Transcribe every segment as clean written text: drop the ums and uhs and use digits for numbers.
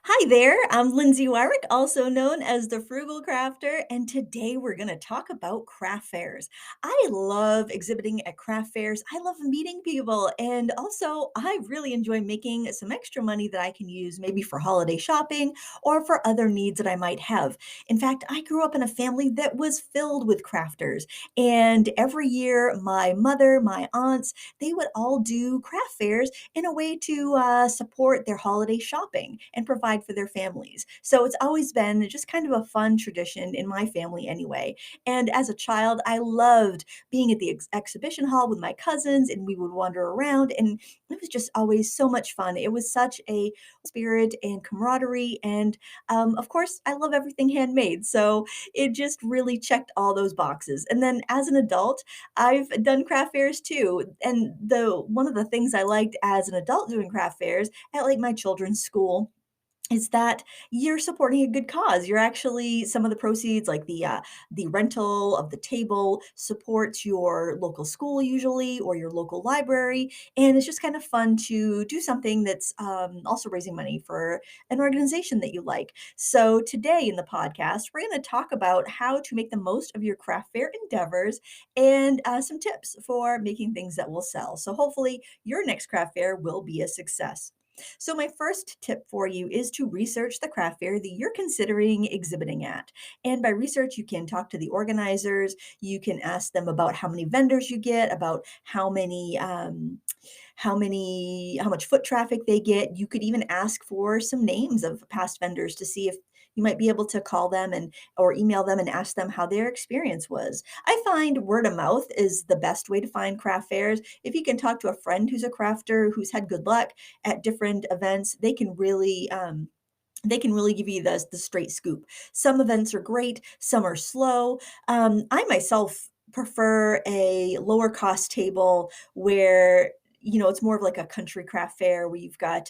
Hi there, I'm Lindsay Weirich, also known as the Frugal Crafter, and today we're going to talk about craft fairs. I love exhibiting at craft fairs. I love meeting people, and also I really enjoy making some extra money that I can use maybe for holiday shopping or for other needs that I might have. In fact, I grew up in a family that was filled with crafters, and every year my mother, my aunts, they would all do craft fairs in a way to support their holiday shopping and provide for their families. So it's always been just kind of a fun tradition in my family anyway. And as a child, I loved being at the exhibition hall with my cousins and we would wander around and it was just always so much fun. It was such a spirit and camaraderie. And of course, I love everything handmade. So it just really checked all those boxes. And then as an adult, I've done craft fairs too, and the one of the things I liked as an adult doing craft fairs at, like, my children's school is that you're supporting a good cause. You're actually some of the proceeds, like the rental of the table, supports your local school usually or your local library, and it's just kind of fun to do something that's also raising money for an organization that you like. So today in the podcast, we're going to talk about how to make the most of your craft fair endeavors and some tips for making things that will sell. So hopefully your next craft fair will be a success. So, my first tip for you is to research the craft fair that you're considering exhibiting at. And by research, you can talk to the organizers, you can ask them about how many vendors you get, about how much foot traffic they get. You could even ask for some names of past vendors to see if you might be able to call them and or email them and ask them how their experience was. I find word of mouth is the best way to find craft fairs. If you can talk to a friend who's a crafter who's had good luck at different events, they can really give you the straight scoop. Some events are great, some are slow. I myself prefer a lower cost table where it's more of like a country craft fair where you've got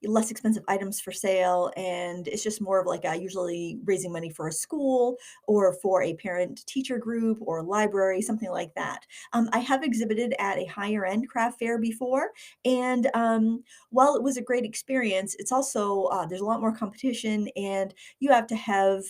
less expensive items for sale, and it's just more of like usually raising money for a school or for a parent teacher group or library, something like that. I have exhibited at a higher end craft fair before, and while it was a great experience, it's also there's a lot more competition, and you have to have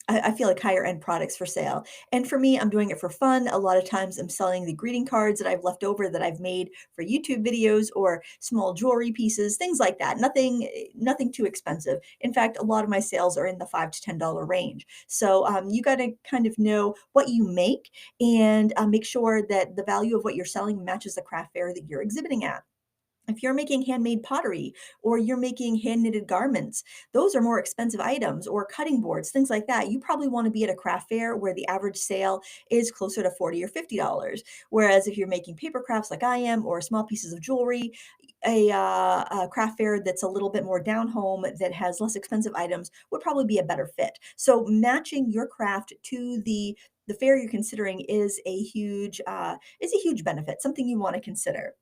I feel like higher end products for sale. And for me, I'm doing it for fun. A lot of times I'm selling the greeting cards that I've left over that I've made for YouTube videos or small jewelry pieces, things like that. Nothing too expensive. In fact, a lot of my sales are in the $5 to $10 range. So you got to kind of know what you make and make sure that the value of what you're selling matches the craft fair that you're exhibiting at. If you're making handmade pottery or you're making hand knitted garments, those are more expensive items, or cutting boards, things like that. You probably want to be at a craft fair where the average sale is closer to $40 or $50. Whereas if you're making paper crafts like I am, or small pieces of jewelry, a craft fair that's a little bit more down home that has less expensive items would probably be a better fit. So matching your craft to the fair you're considering is a huge benefit, something you want to consider.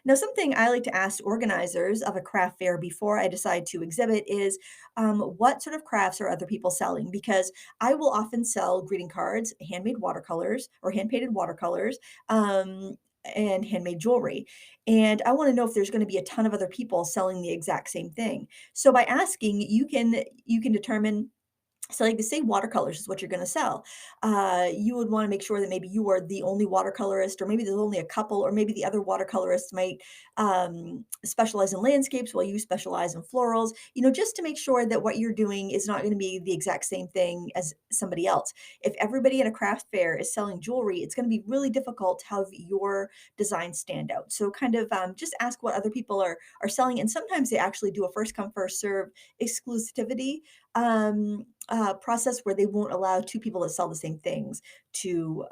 Now, something I like to ask organizers of a craft fair before I decide to exhibit is what sort of crafts are other people selling? Because I will often sell greeting cards, handmade watercolors or hand painted watercolors. And handmade jewelry. And I want to know if there's going to be a ton of other people selling the exact same thing. So by asking, you can determine, so, like, say watercolors is what you're going to sell. You would want to make sure that maybe you are the only watercolorist, or maybe there's only a couple, or maybe the other watercolorists might specialize in landscapes while you specialize in florals, just to make sure that what you're doing is not going to be the exact same thing as somebody else. If everybody at a craft fair is selling jewelry, it's going to be really difficult to have your design stand out. So, kind of just ask what other people are selling. And sometimes they actually do a first come, first serve exclusivity process where they won't allow two people that sell the same things to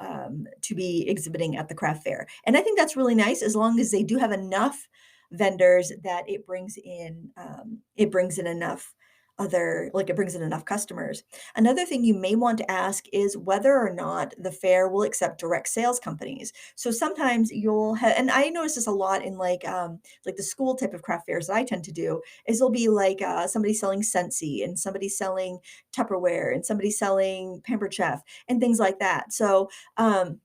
be exhibiting at the craft fair. And I think that's really nice as long as they do have enough vendors that it brings in enough it brings in enough customers. Another thing you may want to ask is whether or not the fair will accept direct sales companies. So sometimes you'll have, and I notice this a lot in like the school type of craft fairs that I tend to do, is there'll be like somebody selling Scentsy and somebody selling Tupperware and somebody selling Pampered Chef and things like that. So a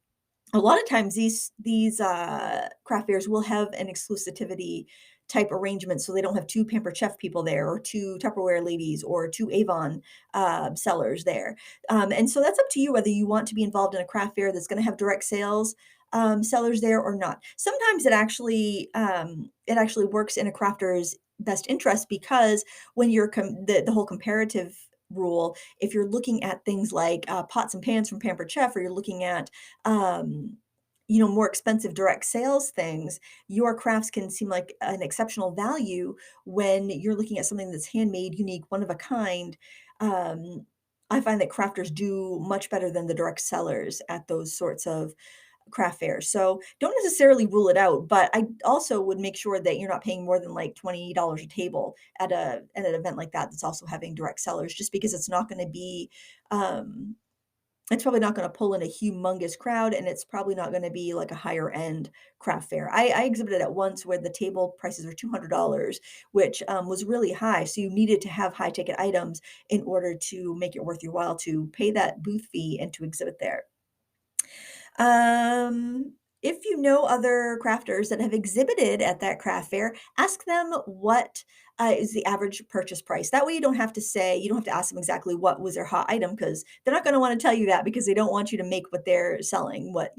lot of times these craft fairs will have an exclusivity type arrangements so they don't have two Pampered Chef people there or two Tupperware ladies or two Avon sellers there. And so that's up to you whether you want to be involved in a craft fair that's going to have direct sales sellers there or not. Sometimes it actually works in a crafter's best interest because when you're the whole comparative rule, if you're looking at things like pots and pans from Pampered Chef, or you're looking at more expensive direct sales things, your crafts can seem like an exceptional value when you're looking at something that's handmade, unique, one of a kind. Um, I find that crafters do much better than the direct sellers at those sorts of craft fairs. So don't necessarily rule it out, but I also would make sure that you're not paying more than like $20 a table at an event like that that's also having direct sellers, just because it's not going to be um it's probably not going to pull in a humongous crowd, and it's probably not going to be like a higher end craft fair. I exhibited at once where the table prices are $200, which was really high. So you needed to have high ticket items in order to make it worth your while to pay that booth fee and to exhibit there. Um, if you know other crafters that have exhibited at that craft fair, ask them what is the average purchase price. That way, you don't have to ask them exactly what was their hot item because they're not going to want to tell you that because they don't want you to make what they're selling, what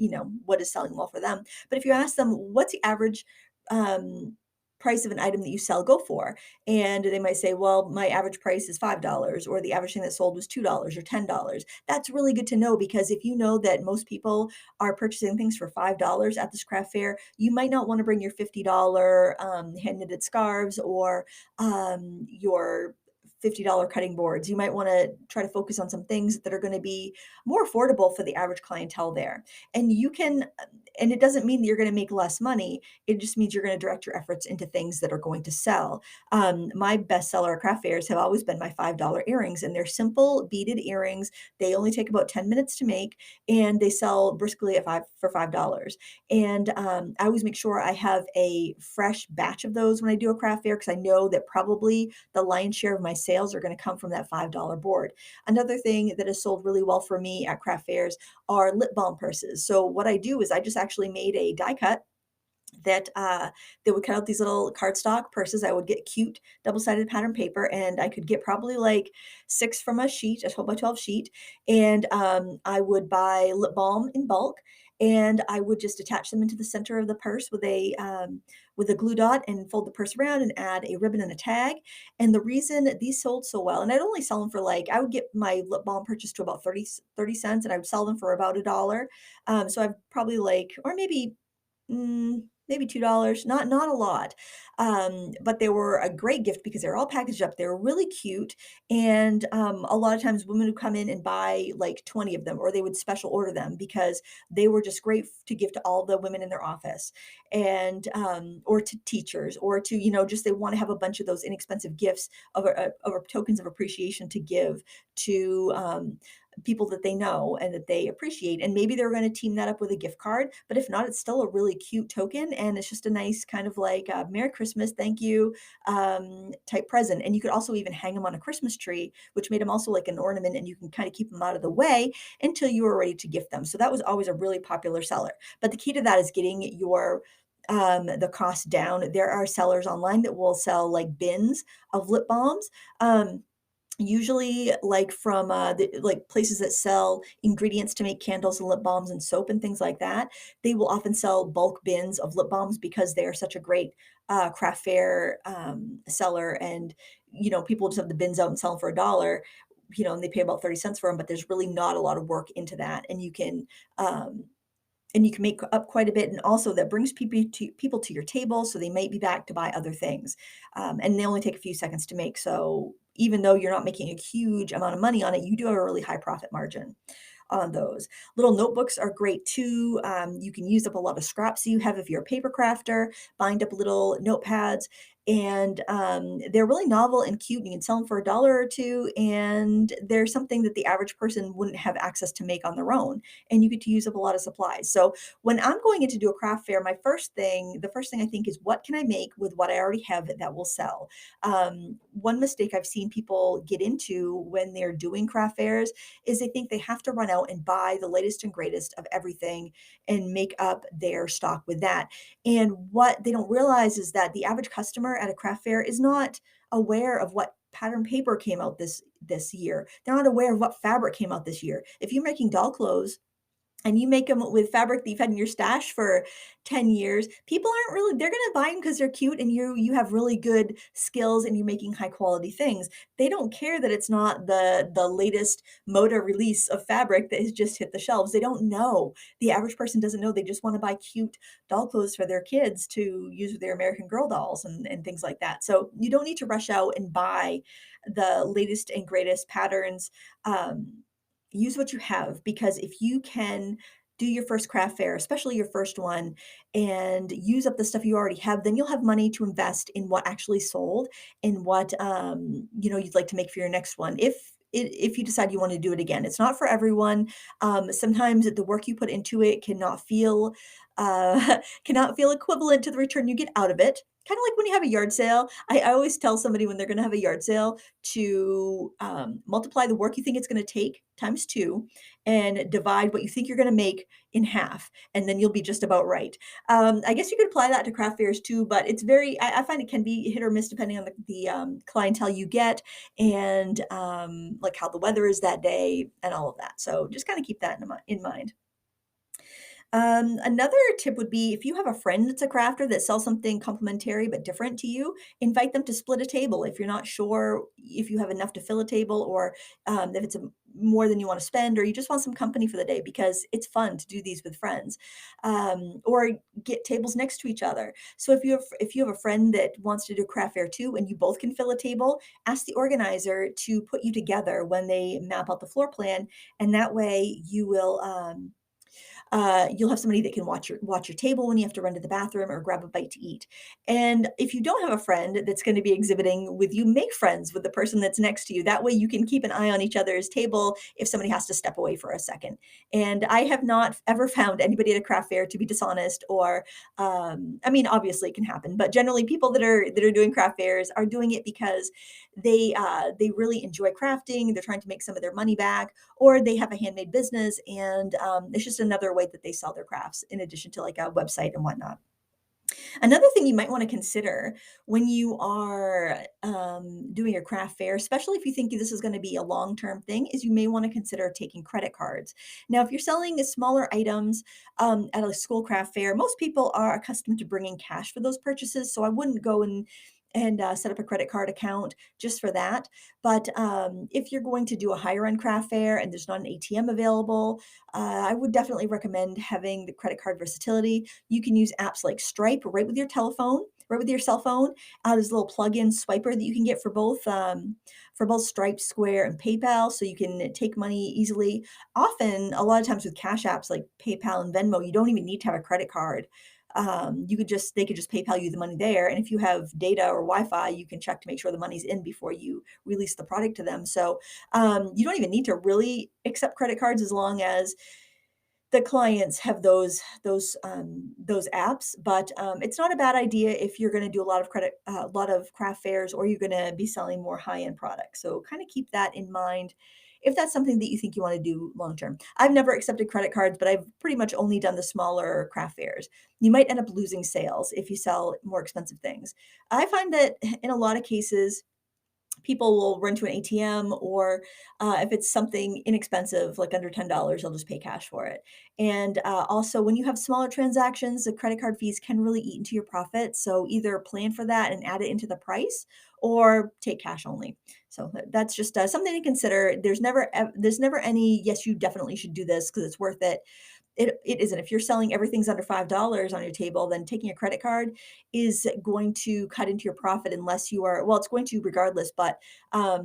is selling well for them. But if you ask them, what's the average um, price of an item that you sell go for? And they might say, well, my average price is $5, or the average thing that sold was $2 or $10. That's really good to know because if you know that most people are purchasing things for $5 at this craft fair, you might not want to bring your $50 hand knitted scarves or your $50 cutting boards. You might want to try to focus on some things that are going to be more affordable for the average clientele there. And and it doesn't mean that you're going to make less money. It just means you're going to direct your efforts into things that are going to sell. My bestseller at craft fairs have always been my $5 earrings, and they're simple beaded earrings. They only take about 10 minutes to make, and they sell briskly for $5. And I always make sure I have a fresh batch of those when I do a craft fair because I know that probably the lion's share of my sales are going to come from that $5 board. Another thing that has sold really well for me at craft fairs are lip balm purses. So what I do is I just actually made a die cut that they would cut out these little cardstock purses. I would get cute double-sided pattern paper, and I could get probably like 6 from a sheet, a 12 by 12 sheet. And I would buy lip balm in bulk, and I would just attach them into the center of the purse with a glue dot and fold the purse around and add a ribbon and a tag. And the reason these sold so well, and I'd only sell them for I would get my lip balm purchase to about 30 cents, and I would sell them for about $1. So I've probably or maybe $2, not a lot. But they were a great gift because they're all packaged up. They were really cute. And a lot of times women would come in and buy like 20 of them, or they would special order them because they were just great to give to all the women in their office and or to teachers or to, just they want to have a bunch of those inexpensive gifts of tokens of appreciation to give to people that they know and that they appreciate. And maybe they're going to team that up with a gift card, but if not, it's still a really cute token. And it's just a nice kind of Merry Christmas, thank you type present. And you could also even hang them on a Christmas tree, which made them also like an ornament, and you can kind of keep them out of the way until you are ready to gift them. So that was always a really popular seller. But the key to that is getting the cost down. There are sellers online that will sell like bins of lip balms. Usually from places that sell ingredients to make candles and lip balms and soap and things like that. They will often sell bulk bins of lip balms because they are such a great craft fair seller. And people just have the bins out and sell them for $1, and they pay about 30 cents for them, but there's really not a lot of work into that. And you can make up quite a bit, and also that brings people to your table, so they might be back to buy other things. And they only take a few seconds to make, so even though you're not making a huge amount of money on it, you do have a really high profit margin on those. Little notebooks are great too. You can use up a lot of scraps that you have if you're a paper crafter, bind up little notepads And they're really novel and cute. And you can sell them for $1 or 2, and they're something that the average person wouldn't have access to make on their own. And you get to use up a lot of supplies. So when I'm going in to do a craft fair, the first thing I think is, what can I make with what I already have that will sell? One mistake I've seen people get into when they're doing craft fairs is they think they have to run out and buy the latest and greatest of everything and make up their stock with that. And what they don't realize is that the average customer at a craft fair is not aware of what pattern paper came out this year. They're not aware of what fabric came out this year. If you're making doll clothes and you make them with fabric that you've had in your stash for 10 years, people aren't really, they're gonna buy them because 'cause they're cute and you have really good skills and you're making high quality things. They don't care that it's not the latest Moda release of fabric that has just hit the shelves. They don't know. The average person doesn't know. They just wanna buy cute doll clothes for their kids to use with their American Girl dolls and things like that. So, you don't need to rush out and buy the latest and greatest patterns. Use what you have, because if you can do your first craft fair, especially your first one, and use up the stuff you already have, then you'll have money to invest in what actually sold and what you'd like to make for your next one. If you decide you want to do it again, it's not for everyone. Sometimes the work you put into it cannot feel cannot feel equivalent to the return you get out of it. Kind of like when you have a yard sale. I always tell somebody when they're going to have a yard sale to multiply the work you think it's going to take times two and divide what you think you're going to make in half, and then you'll be just about right. I guess you could apply that to craft fairs too, but I find it can be hit or miss depending on the clientele you get, and like how the weather is that day and all of that. So just kind of keep that in mind. Another tip would be, if you have a friend that's a crafter that sells something complementary but different to you, invite them to split a table. If you're not sure if you have enough to fill a table, or if it's more than you want to spend, or you just want some company for the day, because it's fun to do these with friends, or get tables next to each other. So if you have a friend that wants to do a craft fair too, and you both can fill a table, ask the organizer to put you together when they map out the floor plan, and that way you'll have somebody that can watch your table when you have to run to the bathroom or grab a bite to eat. And if you don't have a friend that's going to be exhibiting with you, make friends with the person that's next to you. That way you can keep an eye on each other's table if somebody has to step away for a second. And I have not ever found anybody at a craft fair to be dishonest, or I mean, obviously it can happen, but generally people that are doing craft fairs are doing it because they really enjoy crafting. They're trying to make some of their money back, or they have a handmade business, and it's just another way that they sell their crafts in addition to like a website and whatnot. Another thing you might want to consider when you are doing your craft fair, especially if you think this is going to be a long-term thing, is you may want to consider taking credit cards. Now, if you're selling smaller items at a school craft fair, most people are accustomed to bringing cash for those purchases, so I wouldn't go and set up a credit card account just for that. But if you're going to do a higher end craft fair and there's not an ATM available, I would definitely recommend having the credit card versatility. You can use apps like Stripe right with your telephone, right with your cell phone. There's a little plug-in swiper that you can get for both Stripe, Square, and PayPal, so you can take money easily. Often, a lot of times with cash apps like PayPal and Venmo, you don't even need to have a credit card. They could just PayPal you the money there, and if you have data or Wi-Fi, you can check to make sure the money's in before you release the product to them. So you don't even need to really accept credit cards, as long as the clients have those apps. But it's not a bad idea if you're going to do a lot of craft fairs, or you're going to be selling more high end products. So kind of keep that in mind if that's something that you think you want to do long term. I've never accepted credit cards, but I've pretty much only done the smaller craft fairs. You might end up losing sales if you sell more expensive things. I find that in a lot of cases, people will run to an ATM, or if it's something inexpensive, like under $10, they'll just pay cash for it. And also, when you have smaller transactions, the credit card fees can really eat into your profit. So either plan for that and add it into the price, or take cash only. So that's just something to consider. There's never any, yes, you definitely should do this because it's worth it. It isn't. If you're selling everything's under $5 on your table, then taking a credit card is going to cut into your profit, unless you are, well, it's going to regardless, but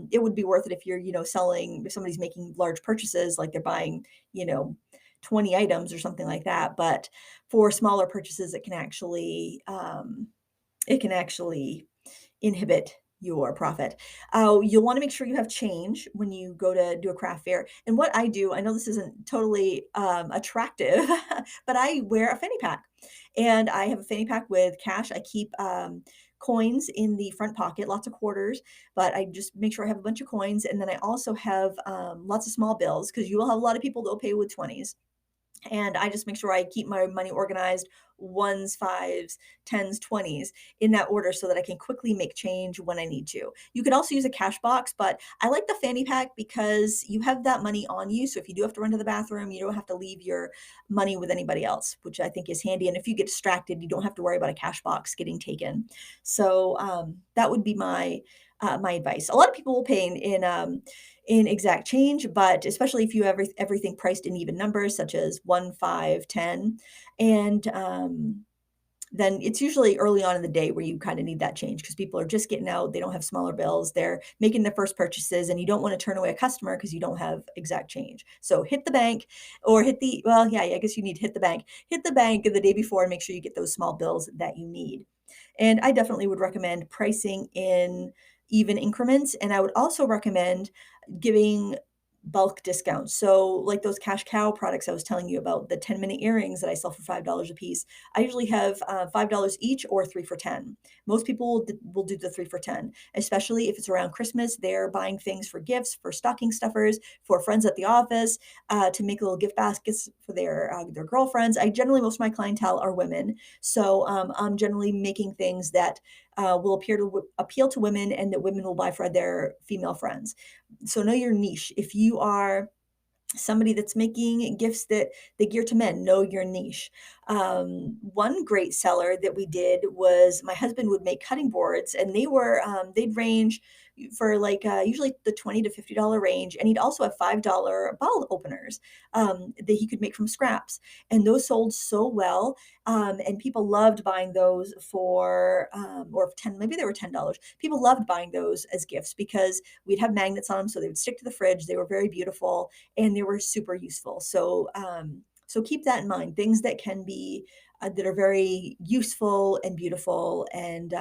it would be worth it if you're, selling, if somebody's making large purchases, like they're buying, you know, 20 items or something like that. But for smaller purchases, it can actually inhibit your profit. You'll want to make sure you have change when you go to do a craft fair. And what I do, I know this isn't totally attractive, but I wear a fanny pack. And I have a fanny pack with cash. I keep coins in the front pocket, lots of quarters, but I just make sure I have a bunch of coins. And then I also have lots of small bills because you will have a lot of people that'll pay with 20s, and I just make sure I keep my money organized, ones, fives, tens, 20s in that order so that I can quickly make change when I need to. You could also use a cash box, but I like the fanny pack because you have that money on you. So if you do have to run to the bathroom, you don't have to leave your money with anybody else, which I think is handy. And if you get distracted, you don't have to worry about a cash box getting taken. So that would be my advice. A lot of people will pay in exact change, but especially if you have everything priced in even numbers, such as 1, 5, 10, and then it's usually early on in the day where you kind of need that change because people are just getting out. They don't have smaller bills. They're making their first purchases, and you don't want to turn away a customer because you don't have exact change. So hit the bank or well, I guess you need to hit the bank. Hit the bank the day before and make sure you get those small bills that you need. And I definitely would recommend pricing in even increments. And I would also recommend giving bulk discounts. So, like those cash cow products I was telling you about, the 10-minute earrings that I sell for $5 a piece, I usually have $5 each or 3 for 10. Most people will do the 3 for 10, especially if it's around Christmas. They're buying things for gifts, for stocking stuffers, for friends at the office, to make little gift baskets for their girlfriends. Most of my clientele are women, so I'm generally making things that will appeal to women and that women will buy for their female friends. So know your niche. If you are somebody that's making gifts that they gear to men, know your niche. One great seller that we did was my husband would make cutting boards, and they'd range for like usually the $20 to $50 range, and he'd also have $5 bottle openers that he could make from scraps, and those sold so well, and people loved buying those or 10, maybe they were $10. People loved buying those as gifts because we'd have magnets on them, so they would stick to the fridge. They were very beautiful and they were super useful. So keep that in mind. Things that can be that are very useful and beautiful and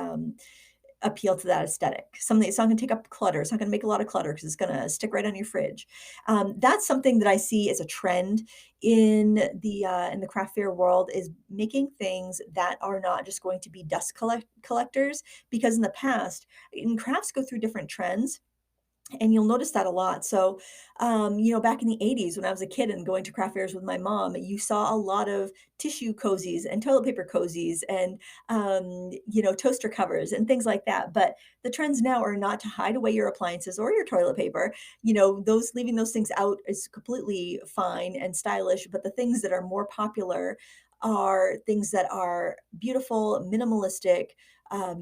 appeal to that aesthetic. Something it's not going to take up clutter. It's not going to make a lot of clutter because it's going to stick right on your fridge. That's something that I see as a trend in the craft fair world is making things that are not just going to be collectors. Because in the past, in crafts go through different trends and you'll notice that a lot. So, back in the 80s when I was a kid and going to craft fairs with my mom, you saw a lot of tissue cozies and toilet paper cozies and, toaster covers and things like that. But the trends now are not to hide away your appliances or your toilet paper. Those leaving those things out is completely fine and stylish. But the things that are more popular are things that are beautiful, minimalistic,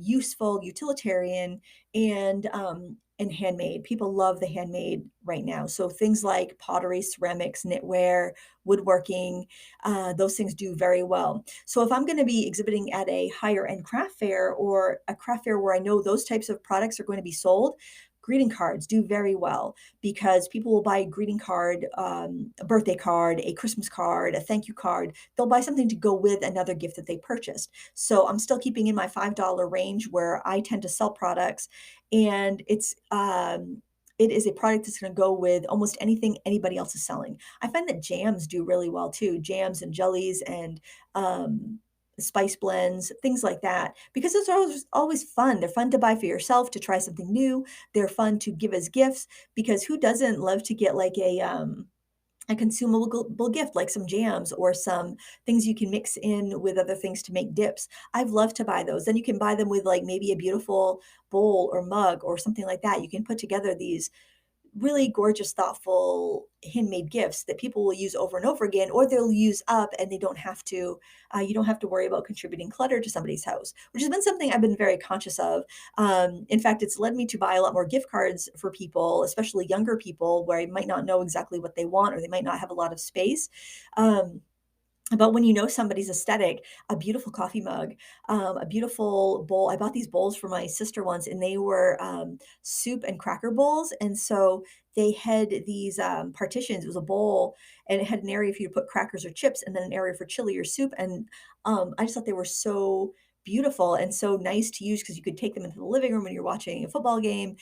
useful, utilitarian, and handmade. People love the handmade right now. So things like pottery, ceramics, knitwear, woodworking, those things do very well. So if I'm going to be exhibiting at a higher end craft fair or a craft fair where I know those types of products are going to be sold, greeting cards do very well because people will buy a greeting card, a birthday card, a Christmas card, a thank you card. They'll buy something to go with another gift that they purchased. So I'm still keeping in my $5 range where I tend to sell products, and it is a product that's going to go with almost anything anybody else is selling. I find that jams do really well too, jams and jellies and spice blends, things like that, because those are always fun. They're fun to buy for yourself, to try something new. They're fun to give as gifts because who doesn't love to get like a consumable gift like some jams or some things you can mix in with other things to make dips. I've loved to buy those. Then you can buy them with like maybe a beautiful bowl or mug or something like that. You can put together these really gorgeous, thoughtful handmade gifts that people will use over and over again, or they'll use up and they don't have to, you don't have to worry about contributing clutter to somebody's house, which has been something I've been very conscious of. In fact, it's led me to buy a lot more gift cards for people, especially younger people where I might not know exactly what they want or they might not have a lot of space. But when you know somebody's aesthetic, a beautiful coffee mug, a beautiful bowl. I bought these bowls for my sister once, and they were soup and cracker bowls. And so they had these partitions. It was a bowl, and it had an area for you to put crackers or chips, and then an area for chili or soup. And I just thought they were so beautiful and so nice to use because you could take them into the living room when you're watching a football game.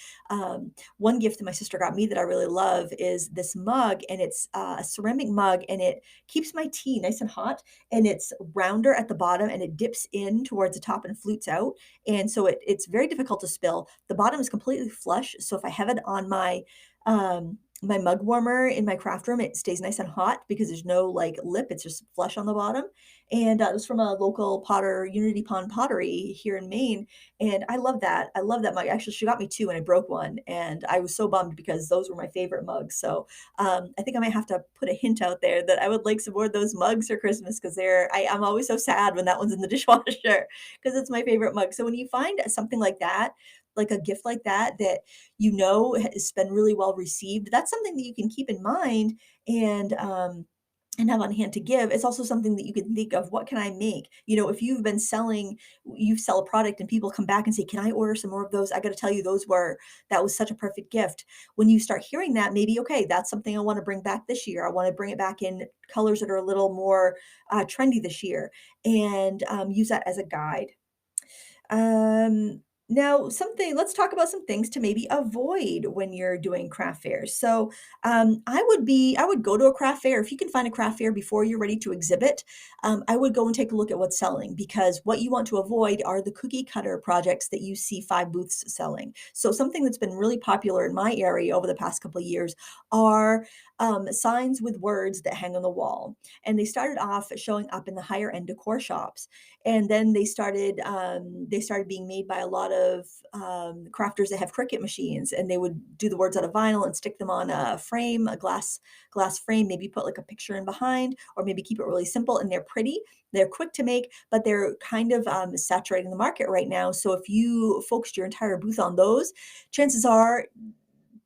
One gift that my sister got me that I really love is this mug, and it's a ceramic mug, and it keeps my tea nice and hot, and it's rounder at the bottom, and it dips in towards the top and flutes out, and so it's very difficult to spill. The bottom is completely flush, so if I have it on my mug warmer in my craft room, it stays nice and hot because there's no like lip, it's just flush on the bottom. And it was from a local potter, Unity Pond Pottery here in Maine. And I love that. I love that mug. Actually, she got me two and I broke one. And I was so bummed because those were my favorite mugs. So I think I might have to put a hint out there that I would like some more of those mugs for Christmas because I'm always so sad when that one's in the dishwasher because it's my favorite mug. So when you find something like that, like a gift like that, that you know has been really well received, that's something that you can keep in mind and have on hand to give. It's also something that you can think of, what can I make? You know, if you've been selling, you sell a product and people come back and say, can I order some more of those? I got to tell you, that was such a perfect gift. When you start hearing that, maybe, okay, that's something I want to bring back this year. I want to bring it back in colors that are a little more trendy this year and use that as a guide. Now let's talk about some things to maybe avoid when you're doing craft fairs. So, I would go to a craft fair. If you can find a craft fair before you're ready to exhibit, I would go and take a look at what's selling because what you want to avoid are the cookie cutter projects that you see 5 booths selling. So something that's been really popular in my area over the past couple of years are signs with words that hang on the wall. And they started off showing up in the higher end decor shops, and then they started being made by a lot of crafters that have Cricut machines, and they would do the words out of vinyl and stick them on a frame, a glass frame, maybe put like a picture in behind, or maybe keep it really simple. And they're pretty, they're quick to make, but they're kind of saturating the market right now. So if you focused your entire booth on those, chances are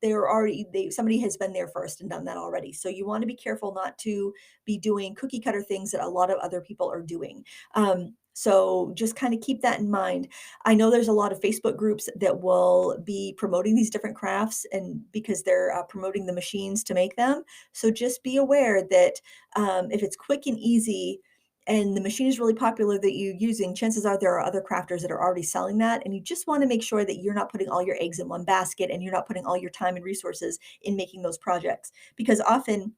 somebody has been there first and done that already. So you want to be careful not to be doing cookie cutter things that a lot of other people are doing. So just kind of keep that in mind. I know there's a lot of Facebook groups that will be promoting these different crafts, and because they're promoting the machines to make them. So just be aware that if it's quick and easy and the machine is really popular that you're using, chances are there are other crafters that are already selling that. And you just want to make sure that you're not putting all your eggs in one basket and you're not putting all your time and resources in making those projects. Because often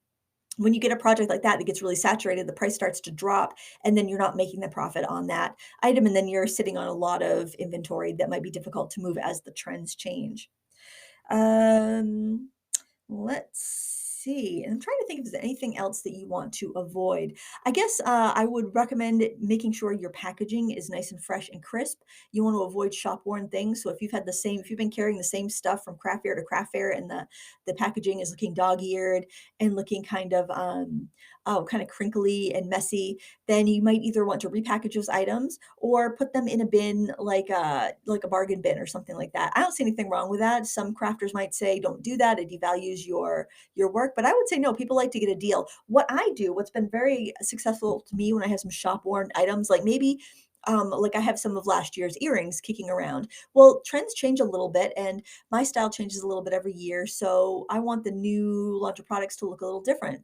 when you get a project like that that gets really saturated, the price starts to drop, and then you're not making the profit on that item. And then you're sitting on a lot of inventory that might be difficult to move as the trends change. Um, Let's see. And I'm trying to think if there's anything else that you want to avoid. I guess I would recommend making sure your packaging is nice and fresh and crisp. You want to avoid shop worn things. So if you've been carrying the same stuff from craft fair to craft fair, and the packaging is looking dog eared and looking kind of crinkly and messy, then you might either want to repackage those items or put them in a bin like a bargain bin or something like that. I don't see anything wrong with that. Some crafters might say don't do that, it devalues your work, but I would say no, people like to get a deal. What's been very successful to me when I have some shop worn items, like maybe like I have some of last year's earrings kicking around. Well, trends change a little bit and my style changes a little bit every year. So I want the new launch of products to look a little different.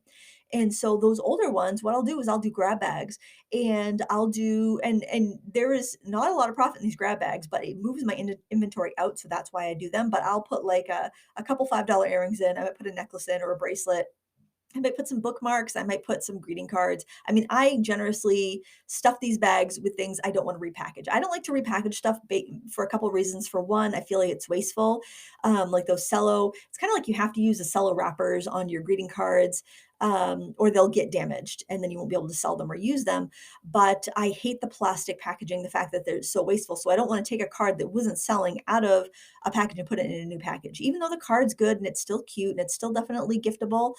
And so those older ones, what I'll do is I'll do grab bags, and I'll do and there is not a lot of profit in these grab bags, but it moves my inventory out, so that's why I do them. But I'll put like a couple $5 earrings in. I might put a necklace in or a bracelet. I might put some bookmarks. I might put some greeting cards. I mean, I generously stuff these bags with things I don't want to repackage. I don't like to repackage stuff for a couple of reasons. For one, I feel like it's wasteful. Like those cello, it's kind of like you have to use the cello wrappers on your greeting cards, or they'll get damaged and then you won't be able to sell them or use them. But I hate the plastic packaging, the fact that they're so wasteful. So I don't want to take a card that wasn't selling out of a package and put it in a new package. Even though the card's good and it's still cute and it's still definitely giftable,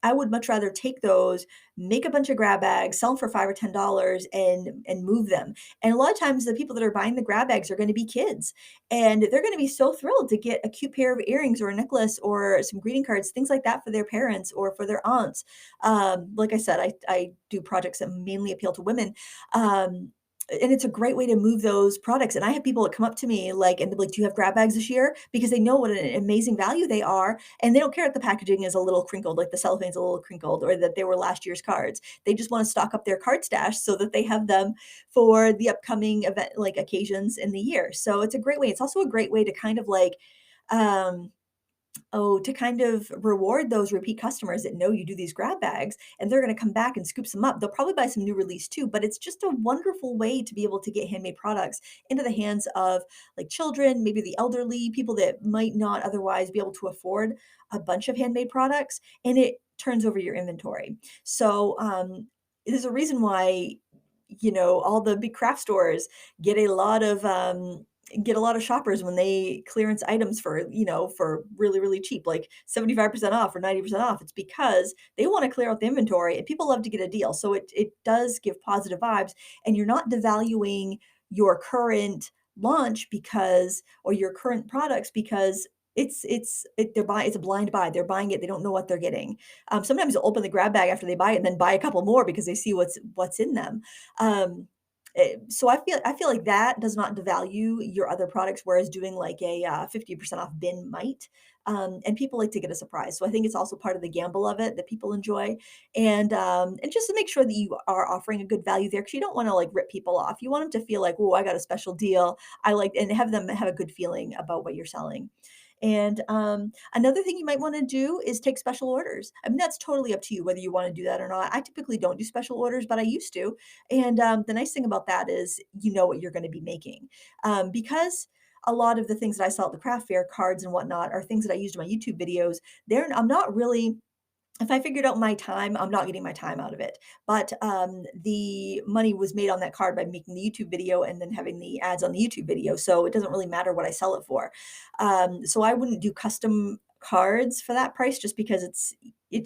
I would much rather take those, make a bunch of grab bags, sell them for $5 or $10 and move them. And a lot of times the people that are buying the grab bags are going to be kids, and they're going to be so thrilled to get a cute pair of earrings or a necklace or some greeting cards, things like that for their parents or for their aunts. Like I said, I do projects that mainly appeal to women. and it's a great way to move those products, and I have people that come up to me, like, and they'll be like, "Do you have grab bags this year?" Because they know what an amazing value they are, and they don't care if the packaging is a little crinkled, like the cellophane's a little crinkled, or that they were last year's cards. They just wanna stock up their card stash so that they have them for the upcoming event, like, occasions in the year. So it's a great way. It's also a great way to kind of like, um to kind of reward those repeat customers that know you do these grab bags, and they're gonna come back and scoop some up. They'll probably buy some new release too, but it's just a wonderful way to be able to get handmade products into the hands of, like, children, maybe the elderly, people that might not otherwise be able to afford a bunch of handmade products, and it turns over your inventory. So, there's a reason why, all the big craft stores get a lot of, shoppers when they clearance items for really, really cheap, like 75% off or 90% off. It's because they want to clear out the inventory and people love to get a deal. So it does give positive vibes, and you're not devaluing your current launch because, or your current products, because it's a blind buy. They're buying it. They don't know what they're getting. Sometimes they'll open the grab bag after they buy it and then buy a couple more because they see what's in them. Um, so I feel like that does not devalue your other products, whereas doing like a 50% off bin might. And people like to get a surprise. So I think it's also part of the gamble of it that people enjoy. And just to make sure that you are offering a good value there, because you don't want to like rip people off. You want them to feel like, oh, I got a special deal. I like, and have them have a good feeling about what you're selling. And another thing you might want to do is take special orders. I mean, that's totally up to you whether you want to do that or not. I typically don't do special orders, but I used to. And the nice thing about that is you know what you're going to be making. Because a lot of the things that I sell at the craft fair, cards and whatnot, are things that I used in my YouTube videos. I'm not really, if I figured out my time, I'm not getting my time out of it. But the money was made on that card by making the YouTube video and then having the ads on the YouTube video. So it doesn't really matter what I sell it for. So I wouldn't do custom cards for that price just because it's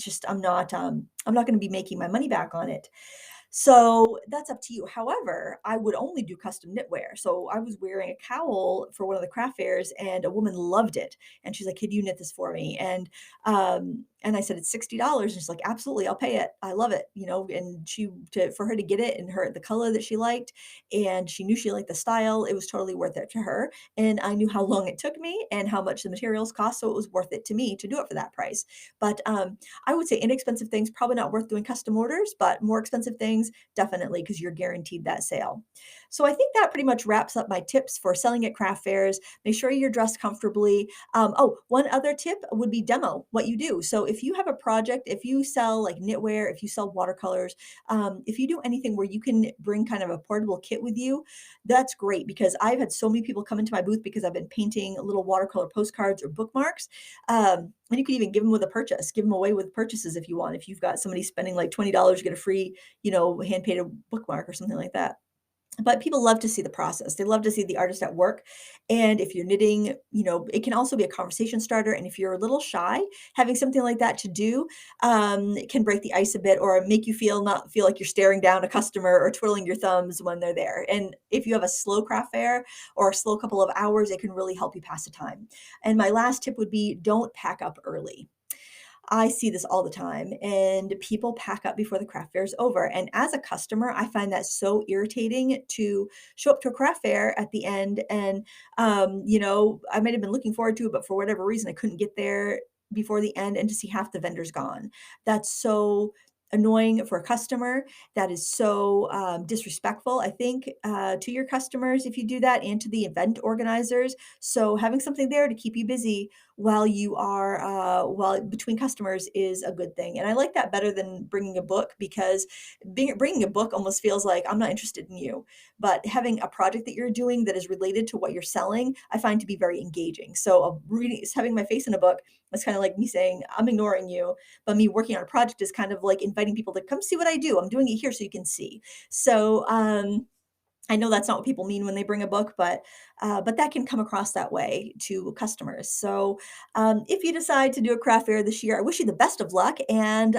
just I'm not going to be making my money back on it. So that's up to you. However, I would only do custom knitwear. So I was wearing a cowl for one of the craft fairs and a woman loved it. And she's like, "Could you knit this for me?" And I said, "It's $60." And she's like, "Absolutely, I'll pay it. I love it." And for her to get it and her the color that she liked, and she knew she liked the style, it was totally worth it to her. And I knew how long it took me and how much the materials cost. So it was worth it to me to do it for that price. But I would say inexpensive things, probably not worth doing custom orders, but more expensive things, definitely, because you're guaranteed that sale. So I think that pretty much wraps up my tips for selling at craft fairs. Make sure you're dressed comfortably. One other tip would be demo what you do. So if you have a project, if you sell like knitwear, if you sell watercolors, if you do anything where you can bring kind of a portable kit with you, that's great, because I've had so many people come into my booth because I've been painting little watercolor postcards or bookmarks. And you can even give them with a purchase, give them away with purchases if you want. If you've got somebody spending like $20, you get a free, hand painted bookmark or something like that. But people love to see the process. They love to see the artist at work. And if you're knitting, it can also be a conversation starter. And if you're a little shy, having something like that to do can break the ice a bit, or make you not feel like you're staring down a customer or twiddling your thumbs when they're there. And if you have a slow craft fair or a slow couple of hours, it can really help you pass the time. And my last tip would be, don't pack up early. I see this all the time, and people pack up before the craft fair is over. And as a customer, I find that so irritating to show up to a craft fair at the end. And, I might have been looking forward to it, but for whatever reason, I couldn't get there before the end, and to see half the vendors gone. That's so annoying for a customer. That is so disrespectful, I think, to your customers if you do that, and to the event organizers. So having something there to keep you busy while between customers is a good thing. And I like that better than bringing a book, because bringing a book almost feels like I'm not interested in you. But having a project that you're doing that is related to what you're selling, I find to be very engaging. So having my face in a book, it's kind of like me saying, I'm ignoring you, but me working on a project is kind of like inviting people to come see what I do. I'm doing it here so you can see. So I know that's not what people mean when they bring a book, but that can come across that way to customers. So if you decide to do a craft fair this year, I wish you the best of luck, and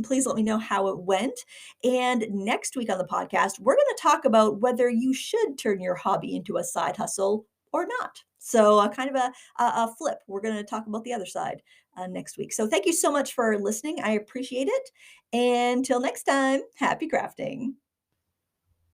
please let me know how it went. And next week on the podcast, we're going to talk about whether you should turn your hobby into a side hustle or not. So kind of a flip. We're going to talk about the other side next week. So thank you so much for listening. I appreciate it. And until next time, happy crafting.